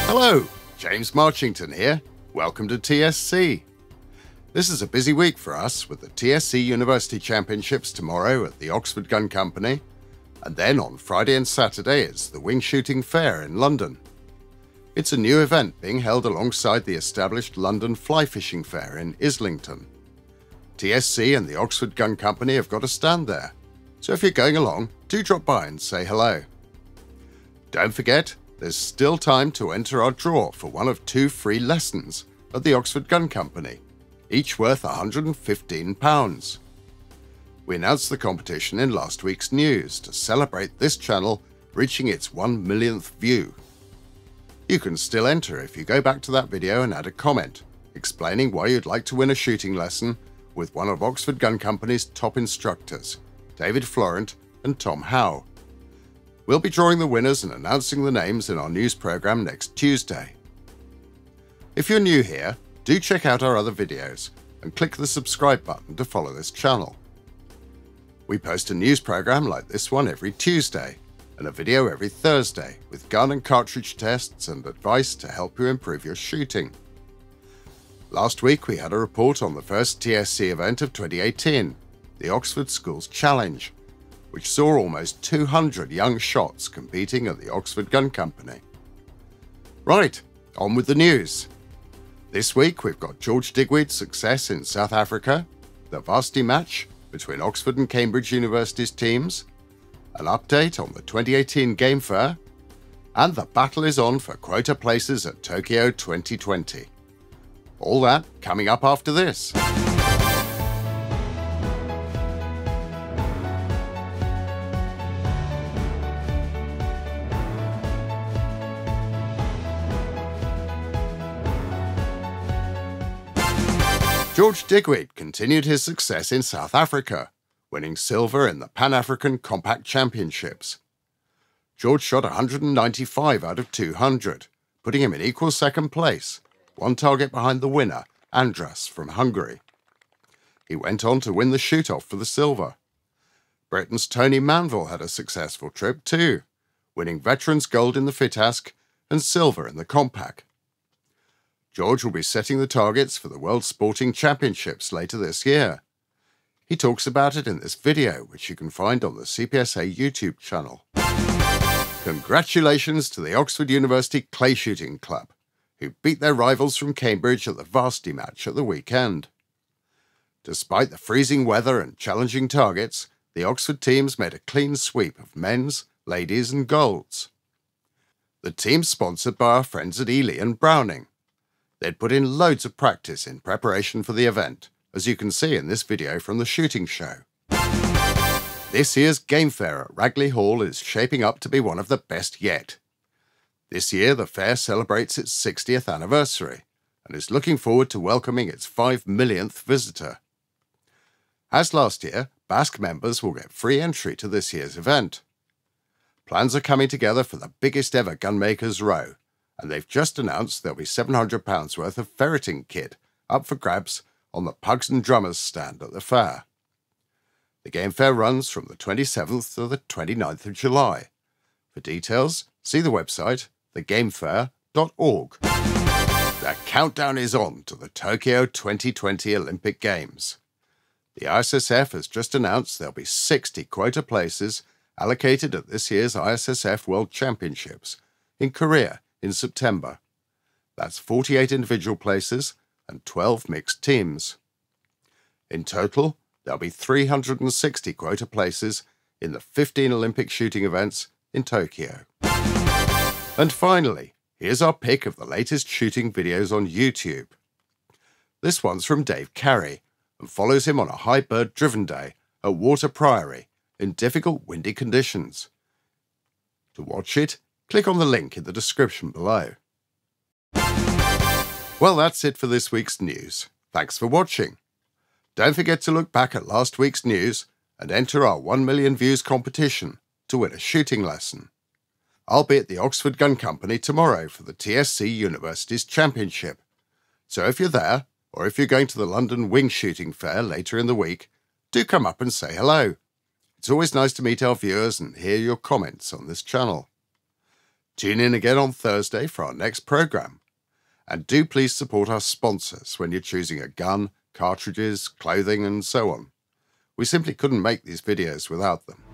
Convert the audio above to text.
Hello, James Marchington here. Welcome to TSC. This is a busy week for us with the TSC University Championships tomorrow at the Oxford Gun Company, and then on Friday and Saturday it's the Wing Shooting Fair in London. It's a new event being held alongside the established London Fly Fishing Fair in Islington. TSC and the Oxford Gun Company have got a stand there, so if you're going along, do drop by and say hello. Don't forget, there's still time to enter our draw for one of 2 free lessons at the Oxford Gun Company, each worth £115. We announced the competition in last week's news to celebrate this channel reaching its 1 millionth view. You can still enter if you go back to that video and add a comment explaining why you'd like to win a shooting lesson with one of Oxford Gun Company's top instructors, David Florent and Tom Howe. We'll be drawing the winners and announcing the names in our news programme next Tuesday. If you're new here, do check out our other videos and click the subscribe button to follow this channel. We post a news programme like this one every Tuesday and a video every Thursday with gun and cartridge tests and advice to help you improve your shooting. Last week we had a report on the first TSC event of 2018, the Oxford Schools Challenge, which saw almost 200 young shots competing at the Oxford Gun Company. Right, on with the news. This week we've got George Digweed's success in South Africa, the varsity match between Oxford and Cambridge University's teams, an update on the 2018 Game Fair, and the battle is on for quota places at Tokyo 2020. All that coming up after this. George Digweed continued his success in South Africa, winning silver in the Pan-African Compact Championships. George shot 195 out of 200, putting him in equal second place, 1 target behind the winner, Andras from Hungary. He went on to win the shoot-off for the silver. Britain's Tony Manville had a successful trip too, winning veterans gold in the FITASC and silver in the compact. George will be setting the targets for the World Sporting Championships later this year. He talks about it in this video, which you can find on the CPSA YouTube channel. Congratulations to the Oxford University Clay Shooting Club, who beat their rivals from Cambridge at the varsity match at the weekend. Despite the freezing weather and challenging targets, the Oxford teams made a clean sweep of men's, ladies and golds. The team's sponsored by our friends at Ely and Browning. They'd put in loads of practice in preparation for the event, as you can see in this video from the shooting show. This year's Game Fair at Ragley Hall is shaping up to be one of the best yet. This year the fair celebrates its 60th anniversary and is looking forward to welcoming its 5 millionth visitor. As last year, Basque members will get free entry to this year's event. Plans are coming together for the biggest ever Gunmakers Row, and they've just announced there'll be £700 worth of ferreting kit up for grabs on the Pugs and Drummers stand at the fair. The Game Fair runs from the 27th to the 29th of July. For details, see the website thegamefair.org. The countdown is on to the Tokyo 2020 Olympic Games. The ISSF has just announced there'll be 60 quota places allocated at this year's ISSF World Championships in Korea in September. That's 48 individual places and 12 mixed teams. In total, there'll be 360 quota places in the 15 Olympic shooting events in Tokyo. And finally, here's our pick of the latest shooting videos on YouTube. This one's from Dave Carey and follows him on a high bird driven day at Water Priory in difficult windy conditions. To watch it, click on the link in the description below. Well, that's it for this week's news. Thanks for watching. Don't forget to look back at last week's news and enter our 1 million views competition to win a shooting lesson. I'll be at the Oxford Gun Company tomorrow for the TSC University's Championship. So if you're there, or if you're going to the London Wing Shooting Fair later in the week, do come up and say hello. It's always nice to meet our viewers and hear your comments on this channel. Tune in again on Thursday for our next program. And do please support our sponsors when you're choosing a gun, cartridges, clothing, and so on. We simply couldn't make these videos without them.